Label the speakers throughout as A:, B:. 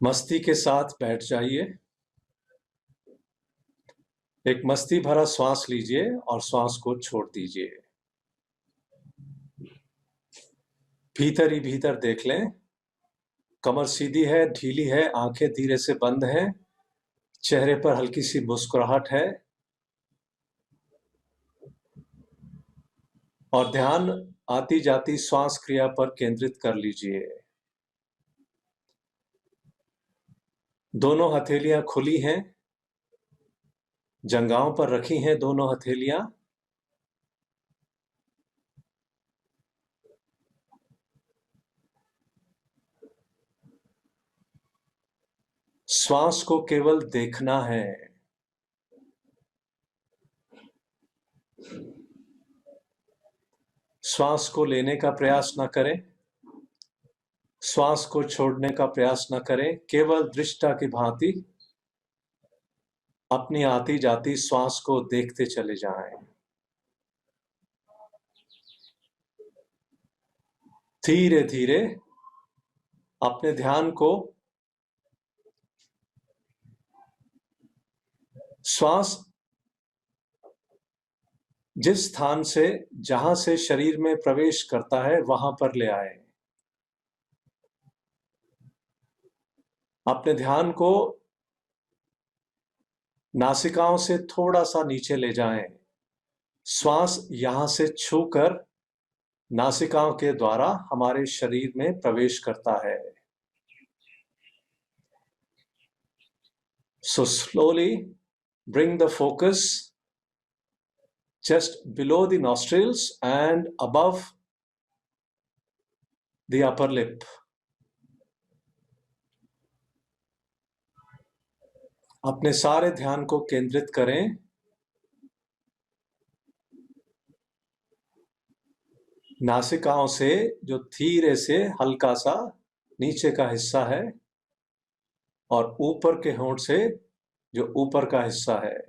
A: मस्ती के साथ बैठ जाइए। एक मस्ती भरा श्वास लीजिए और श्वास को छोड़ दीजिए। भीतर ही भीतर देख लें, कमर सीधी है, ढीली है, आंखें धीरे से बंद हैं, चेहरे पर हल्की सी मुस्कुराहट है और ध्यान आती जाती श्वास क्रिया पर केंद्रित कर लीजिए। दोनों हथेलियां खुली हैं, जंघाओं पर रखी हैं दोनों हथेलियां। श्वास को केवल देखना है। श्वास को लेने का प्रयास न करें, श्वास को छोड़ने का प्रयास न करें, केवल दृष्टा की भांति अपनी आती जाती श्वास को देखते चले जाएं। धीरे धीरे अपने ध्यान को श्वास जिस स्थान से, जहां से शरीर में प्रवेश करता है, वहां पर ले आए। अपने ध्यान को नासिकाओं से थोड़ा सा नीचे ले जाएं। श्वास यहां से छूकर नासिकाओं के द्वारा हमारे शरीर में प्रवेश करता है। So slowly bring the focus just below the nostrils and above the upper lip. अपने सारे ध्यान को केंद्रित करें नासिकाओं से, जो धीरे से हल्का सा नीचे का हिस्सा है, और ऊपर के होंठ से जो ऊपर का हिस्सा है।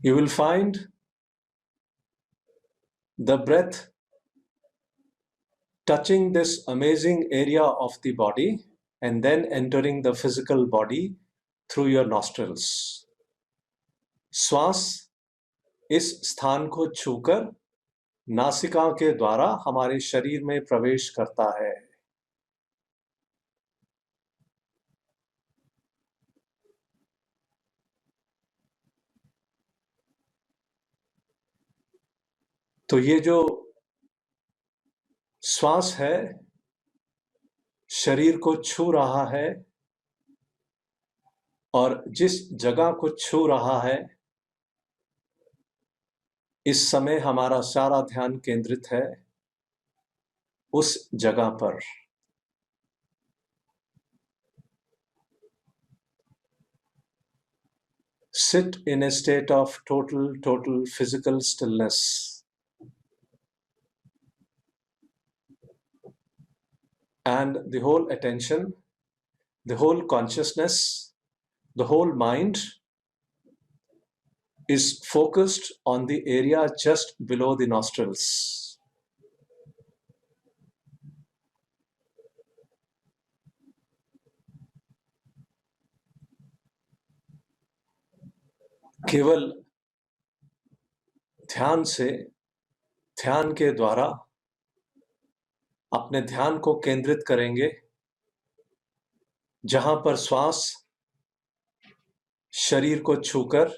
A: You will find the breath touching this amazing area of the body and then entering the physical body through your nostrils. श्वास इस स्थान को छूकर नासिका के द्वारा हमारे शरीर में प्रवेश करता है। तो ये जो श्वास है, शरीर को छू रहा है, और जिस जगह को छू रहा है, इस समय हमारा सारा ध्यान केंद्रित है उस जगह पर। Sit in a state of total physical stillness. And the whole attention, the whole consciousness, the whole mind is focused on the area just below the nostrils. केवल ध्यान से, ध्यान के द्वारा अपने ध्यान को केंद्रित करेंगे जहां पर श्वास शरीर को छूकर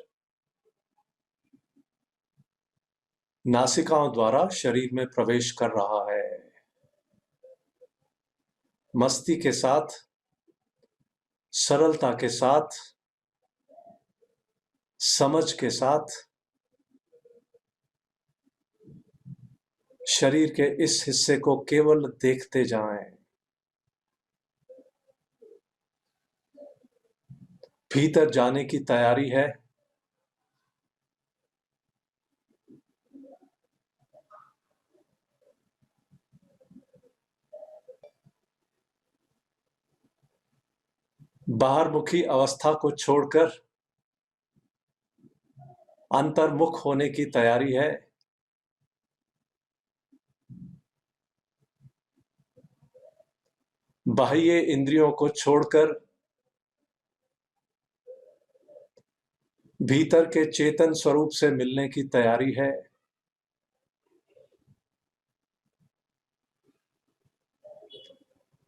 A: नासिकाओं द्वारा शरीर में प्रवेश कर रहा है। मस्ती के साथ, सरलता के साथ, समझ के साथ शरीर के इस हिस्से को केवल देखते जाएं। भीतर जाने की तैयारी है। बाहरमुखी अवस्था को छोड़कर अंतर्मुख होने की तैयारी है। बाह्य इंद्रियों को छोड़कर भीतर के चेतन स्वरूप से मिलने की तैयारी है।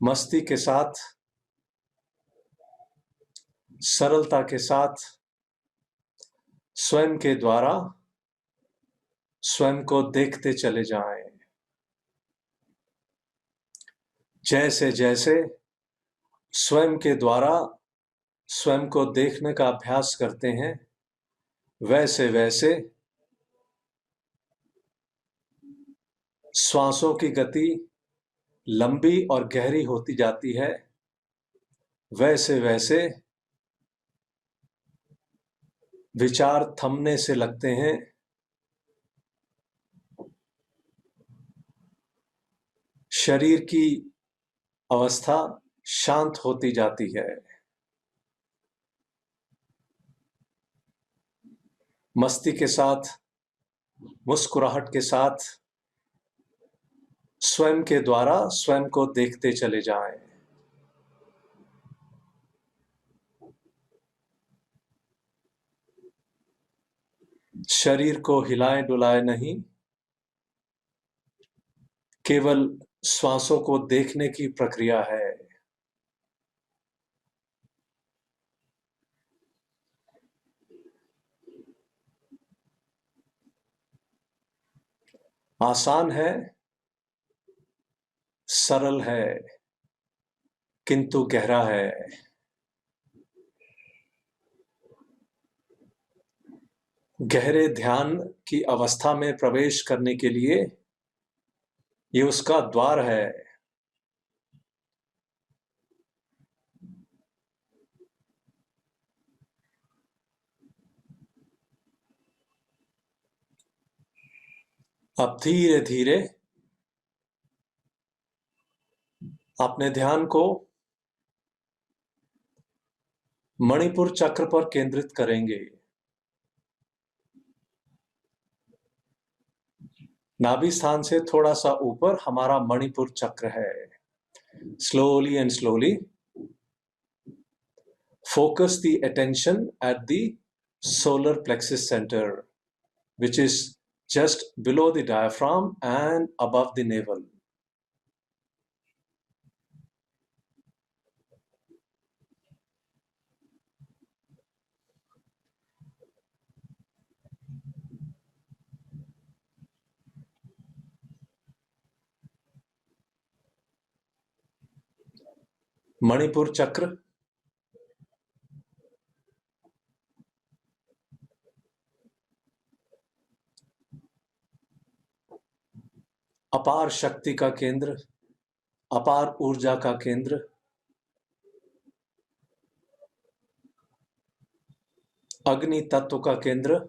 A: मस्ती के साथ, सरलता के साथ स्वयं के द्वारा स्वयं को देखते चले जाएं। जैसे जैसे स्वयं के द्वारा स्वयं को देखने का अभ्यास करते हैं, वैसे वैसे श्वासों की गति लंबी और गहरी होती जाती है। वैसे वैसे विचार थमने से लगते हैं। शरीर की अवस्था शांत होती जाती है। मस्ती के साथ, मुस्कुराहट के साथ स्वयं के द्वारा स्वयं को देखते चले जाएं। शरीर को हिलाए डुलाए नहीं, केवल श्वासों को देखने की प्रक्रिया है। आसान है, सरल है, किंतु गहरा है। गहरे ध्यान की अवस्था में प्रवेश करने के लिए ये उसका द्वार है। अब धीरे धीरे अपने ध्यान को मणिपुर चक्र पर केंद्रित करेंगे। नाभि स्थान से थोड़ा सा ऊपर हमारा मणिपुर चक्र है। Slowly and slowly focus the attention at the solar plexus center, which is just below the diaphragm and above the navel. Manipur चक्र अपार शक्ति का केंद्र, अपार ऊर्जा का केंद्र, अग्नि तत्व का केंद्र,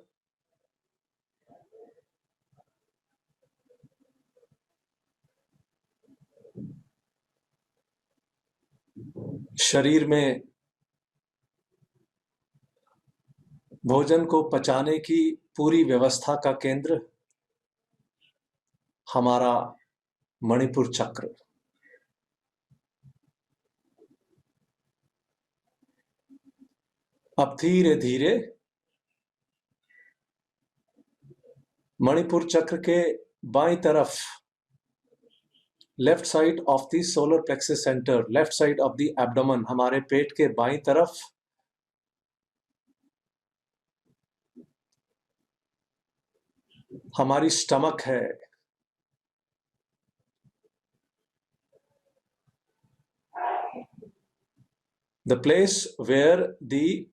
A: शरीर में भोजन को पचाने की पूरी व्यवस्था का केंद्र हमारा मणिपुर चक्र। अब धीरे धीरे मणिपुर चक्र के बाईं तरफ, left side of the solar plexus centre, left side of the abdomen, हमारे पेट के बाईं तरफ हमारी स्टमक है। The place where the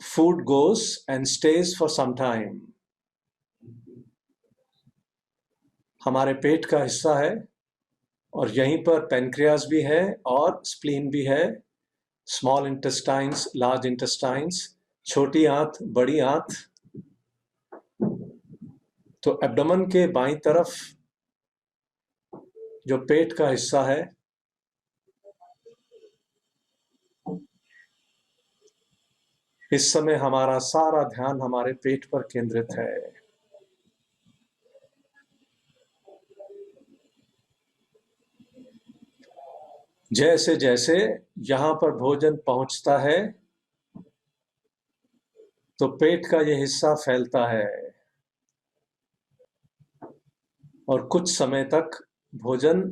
A: food goes and stays for some time. हमारे पेट का हिस्सा है और यहीं पर पैनक्रियाज भी है और स्प्लीन भी है। स्मॉल इंटेस्टाइन्स, लार्ज इंटेस्टाइन्स, छोटी आंत, बड़ी आंत। तो एब्डोमेन के बाईं तरफ जो पेट का हिस्सा है, इस समय हमारा सारा ध्यान हमारे पेट पर केंद्रित है। जैसे जैसे यहाँ पर भोजन पहुंचता है तो पेट का यह हिस्सा फैलता है और कुछ समय तक भोजन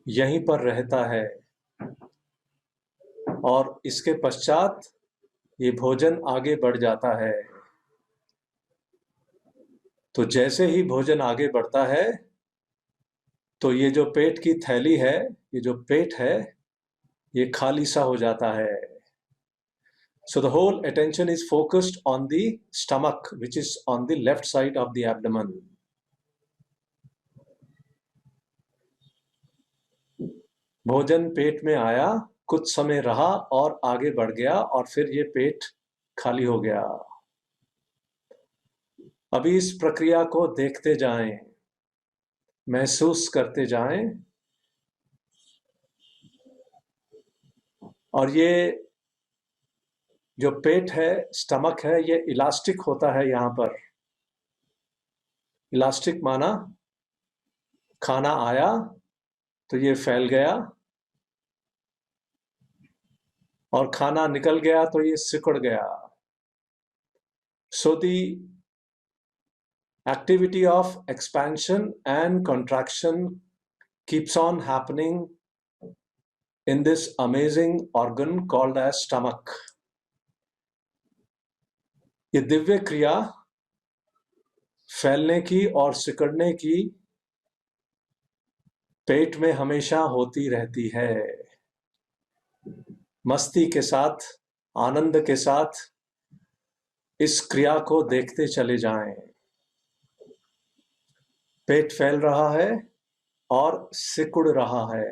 A: यहीं पर रहता है और इसके पश्चात ये भोजन आगे बढ़ जाता है। तो जैसे ही भोजन आगे बढ़ता है तो ये जो पेट की थैली है, ये जो पेट है, ये खाली सा हो जाता है। So the whole attention is focused on the stomach, which is on the left side of the abdomen. भोजन पेट में आया, कुछ समय रहा और आगे बढ़ गया और फिर ये पेट खाली हो गया। अभी इस प्रक्रिया को देखते जाएं, महसूस करते जाएं और ये जो पेट है, स्टमक है, ये इलास्टिक होता है। यहाँ पर इलास्टिक माना खाना आया तो ये फैल गया और खाना निकल गया तो ये सिकुड़ गया। So the activity of expansion and contraction keeps on happening in this amazing organ called as stomach. ये दिव्य क्रिया फैलने की और सिकुड़ने की पेट में हमेशा होती रहती है। मस्ती के साथ, आनंद के साथ इस क्रिया को देखते चले जाएं। पेट फैल रहा है और सिकुड़ रहा है।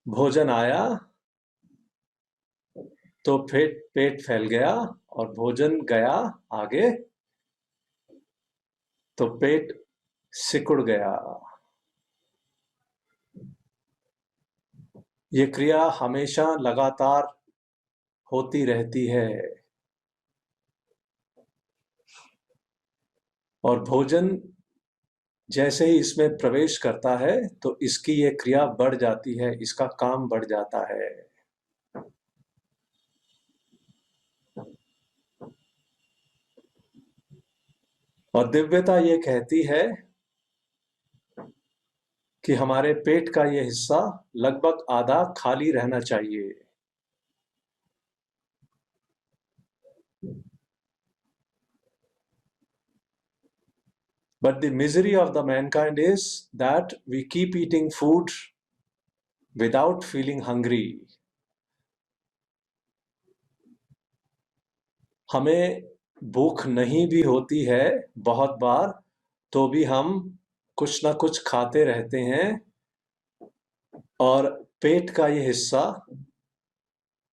A: भोजन आया तो पेट फैल गया और भोजन गया आगे तो पेट सिकुड़ गया। ये क्रिया हमेशा लगातार होती रहती है और भोजन जैसे ही इसमें प्रवेश करता है तो इसकी ये क्रिया बढ़ जाती है, इसका काम बढ़ जाता है। और दिव्यता ये कहती है कि हमारे पेट का ये हिस्सा लगभग आधा खाली रहना चाहिए। But the misery of the mankind is that we keep eating food without feeling hungry. हमें भूख नहीं भी होती है बहुत बार, तो भी हम कुछ ना कुछ खाते रहते हैं और पेट का ये हिस्सा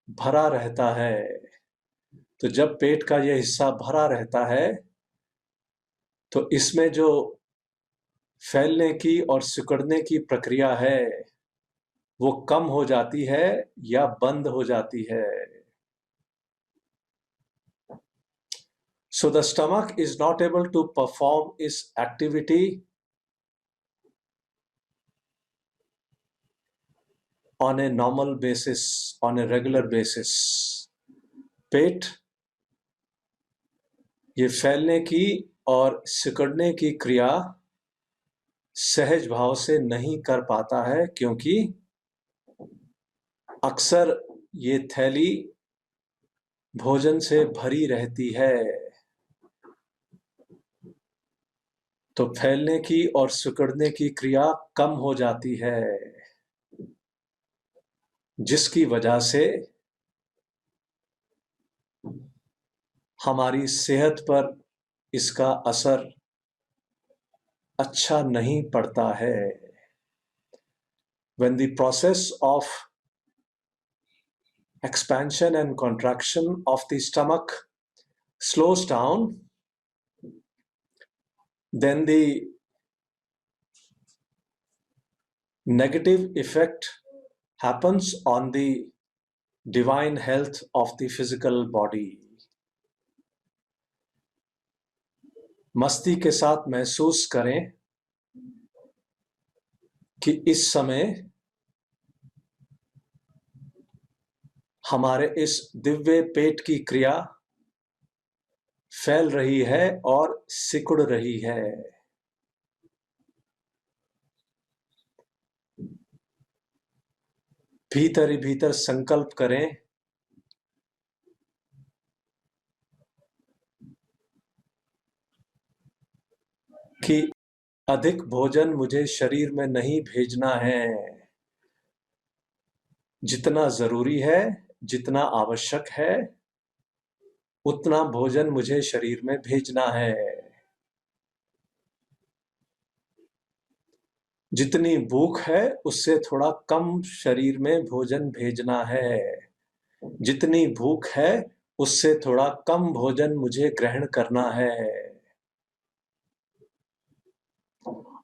A: भरा रहता है। तो जब पेट का ये हिस्सा भरा रहता है तो इसमें जो फैलने की और सिकुड़ने की प्रक्रिया है वो कम हो जाती है या बंद हो जाती है। So the stomach is not able to perform its activity on a normal basis, on a regular basis. पेट ये फैलने की और सिकुड़ने की क्रिया सहज भाव से नहीं कर पाता है क्योंकि अक्सर ये थैली भोजन से भरी रहती है। तो फैलने की और सिकुड़ने की क्रिया कम हो जाती है, जिसकी वजह से हमारी सेहत पर इसका असर अच्छा नहीं पड़ता है। When the process of expansion and contraction of the stomach slows down, then the negative effect happens on the divine health of the physical body. मस्ती के साथ महसूस करें कि इस समय हमारे इस दिव्य पेट की क्रिया फैल रही है और सिकुड़ रही है। भीतर ही भीतर संकल्प करें कि अधिक भोजन मुझे शरीर में नहीं भेजना है। जितना जरूरी है, जितना आवश्यक है, उतना भोजन मुझे शरीर में भेजना है। जितनी भूख है उससे थोड़ा कम शरीर में भोजन भेजना है। जितनी भूख है उससे थोड़ा कम भोजन मुझे ग्रहण करना है।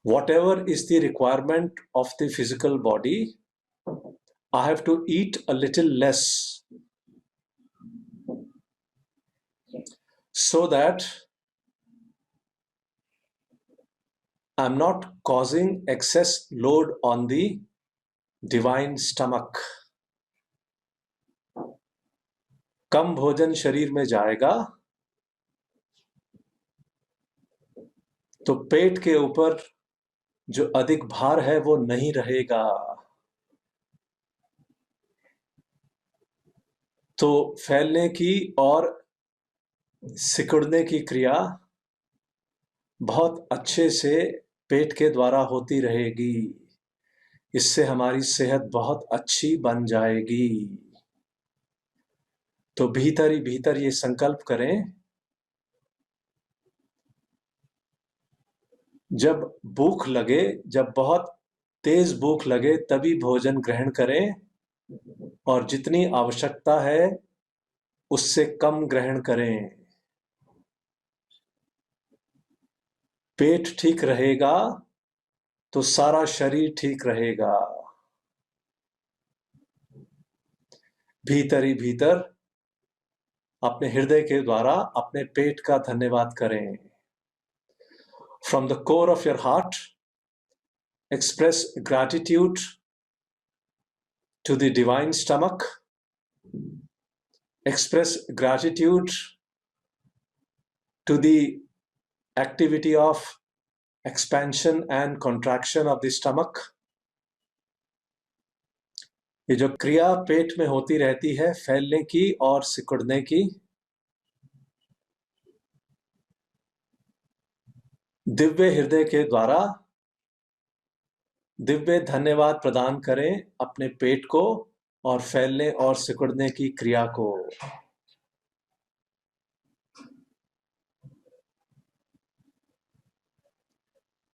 A: Whatever is the requirement of the physical body, I have to eat a little less so that I'm not causing excess load on the divine stomach. कम भोजन शरीर में जाएगा तो पेट के ऊपर जो अधिक भार है वो नहीं रहेगा। तो फैलने की और सिकुड़ने की क्रिया बहुत अच्छे से पेट के द्वारा होती रहेगी। इससे हमारी सेहत बहुत अच्छी बन जाएगी। तो भीतर ही भीतर ये संकल्प करें, जब भूख लगे, जब बहुत तेज भूख लगे तभी भोजन ग्रहण करें और जितनी आवश्यकता है उससे कम ग्रहण करें। पेट ठीक रहेगा तो सारा शरीर ठीक रहेगा। भीतर ही भीतर अपने हृदय के द्वारा अपने पेट का धन्यवाद करें। From the core of your heart, express gratitude to the divine stomach. Express gratitude to the activity of expansion and contraction of the stomach. ये जो क्रिया पेट में होती रहती है फैलने की और सिकुड़ने की, दिव्य हृदय के द्वारा दिव्य धन्यवाद प्रदान करें अपने पेट को और फैलने और सिकुड़ने की क्रिया को।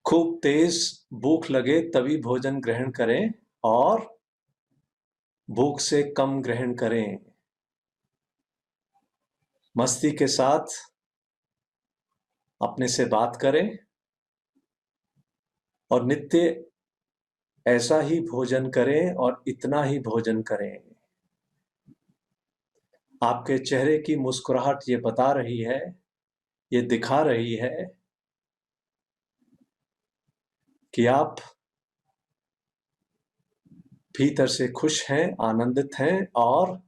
A: खूब तेज भूख लगे तभी भोजन ग्रहण करें और भूख से कम ग्रहण करें। मस्ती के साथ अपने से बात करें और नित्य ऐसा ही भोजन करें और इतना ही भोजन करें। आपके चेहरे की मुस्कुराहट ये बता रही है, ये दिखा रही है कि आप भीतर से खुश हैं, आनंदित हैं और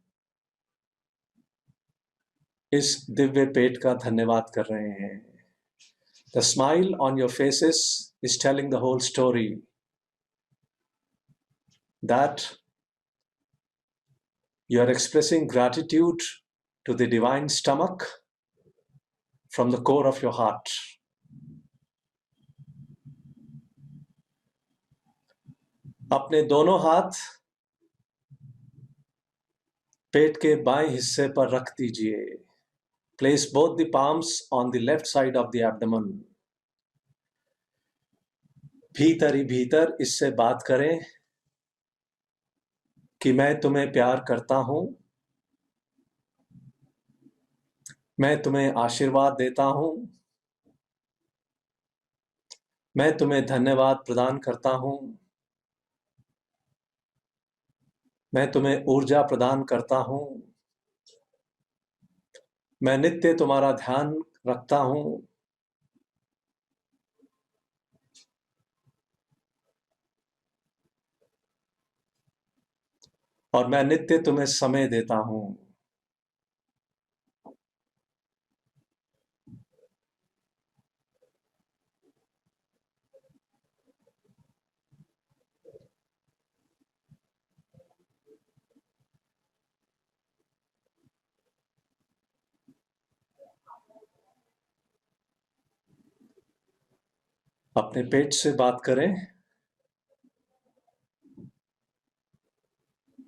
A: इस दिव्य पेट का धन्यवाद कर रहे हैं। The smile on your faces is telling the whole story that you are expressing gratitude to the divine stomach from the core of your heart. अपने दोनों हाथ पेट के बाएं हिस्से पर रख दीजिए। Place both the palms on the left side of the abdomen. भीतर ही भीतर इससे बात करें कि मैं तुम्हें प्यार करता हूं, मैं तुम्हें आशीर्वाद देता हूं, मैं तुम्हें धन्यवाद प्रदान करता हूं, मैं तुम्हें ऊर्जा प्रदान करता हूं, मैं नित्य तुम्हारा ध्यान रखता हूं। और मैं नित्य तुम्हें समय देता हूं। अपने पेट से बात करें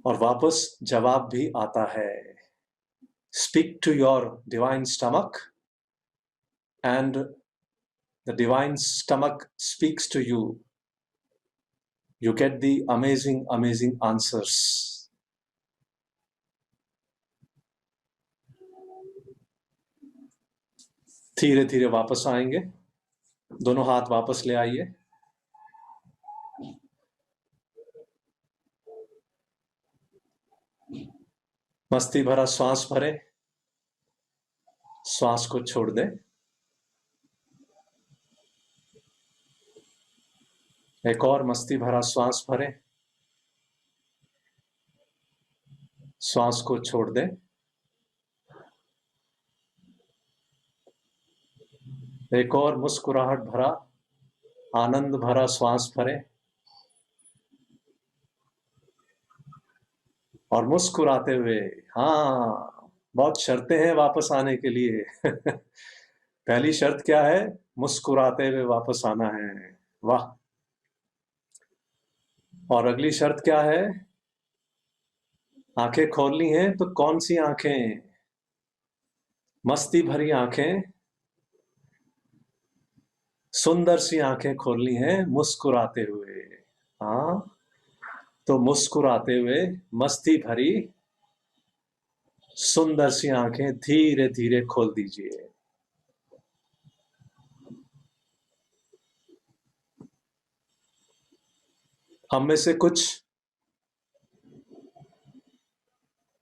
A: और वापस जवाब भी आता है। Speak to your divine stomach and the divine stomach speaks to you. You get the amazing, amazing answers. धीरे धीरे वापस आएंगे। दोनों हाथ वापस ले आइए। मस्ती भरा श्वास भरें, श्वास को छोड़ दें। एक और मस्ती भरा श्वास भरें, श्वास को छोड़ दें। एक और मुस्कुराहट भरा, आनंद भरा श्वास भरें और मुस्कुराते हुए, हाँ, बहुत शर्तें हैं वापस आने के लिए। पहली शर्त क्या है? मुस्कुराते हुए वापस आना है। वाह। और अगली शर्त क्या है? आंखें खोलनी है तो कौन सी आंखें? मस्ती भरी आंखें, सुंदर सी आंखें खोलनी है मुस्कुराते हुए। हाँ, तो मुस्कुराते हुए मस्ती भरी सुंदर सी आंखें धीरे धीरे खोल दीजिए। हम में से कुछ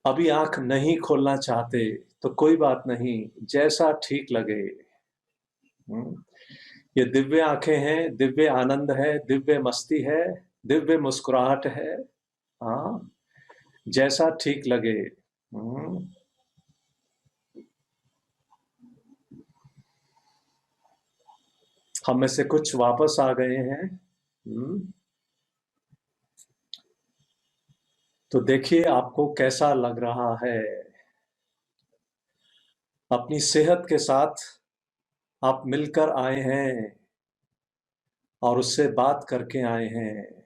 A: अभी आंख नहीं खोलना चाहते तो कोई बात नहीं, जैसा ठीक लगे। ये दिव्य आंखें हैं, दिव्य आनंद है, दिव्य मस्ती है, दिव्य मुस्कुराहट है। हाँ, जैसा ठीक लगे। हम में से कुछ वापस आ गए हैं। तो देखिए आपको कैसा लग रहा है। अपनी सेहत के साथ आप मिलकर आए हैं और उससे बात करके आए हैं।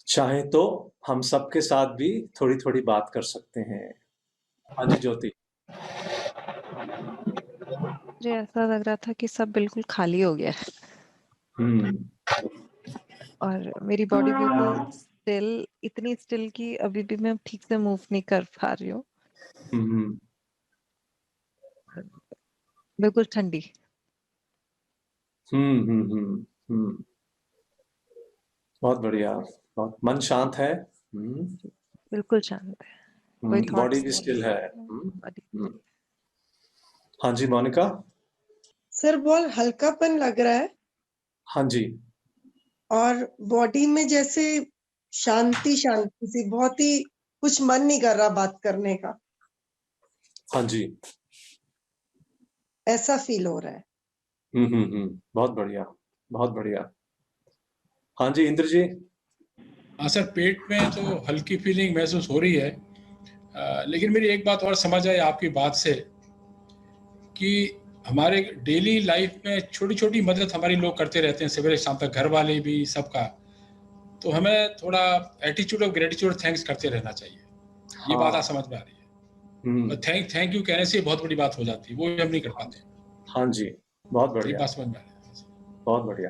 A: चाहे तो हम सबके साथ भी थोड़ी थोड़ी बात कर सकते हैं। हाँ जी ज्योति।
B: मुझे ऐसा लग रहा था कि सब बिल्कुल खाली हो गया है और मेरी बॉडी बिल्कुल स्टिल, इतनी स्टिल कि अभी भी मैं ठीक से मूव नहीं कर पा रही हूँ। बिल्कुल ठंडी।
A: बहुत बढ़िया। बहुत मन शांत है।
B: बिल्कुल शांत है, कोई
A: बॉडी
B: थॉट्स
A: भी
B: नहीं
A: स्टिल है।
B: है।
A: हाँ जी मोनिका।
C: सर बहुत हल्कापन लग रहा है
A: हाँ जी।
C: और बॉडी में जैसे शांति शांति सी, बहुत ही कुछ मन नहीं कर रहा बात करने का,
A: हाँ जी।
C: ऐसा फील हो रहा है।
A: बहुत बढ़िया, बहुत बढ़िया। हाँ जी इंद्र जी।
D: हाँ सर, पेट में तो हल्की फीलिंग महसूस हो रही है, लेकिन मेरी एक बात और समझ आई आपकी बात से कि हमारे डेली लाइफ में छोटी छोटी मदद हमारी लोग करते रहते हैं, सवेरे शाम तक, घर वाले भी, सबका। तो हमें थोड़ा एटीट्यूड ऑफ ग्रेटिट्यूड, थैंक्स करते रहना चाहिए। ये बात आज समझ में आ रही है। थैंक यू कहने से बहुत बड़ी बात हो जाती है, वो भी हम नहीं कर पाते।
A: हाँ जी, बहुत
D: ये
A: बढ़िया,
D: बात समझ में आ रही है।
A: बहुत बढ़िया।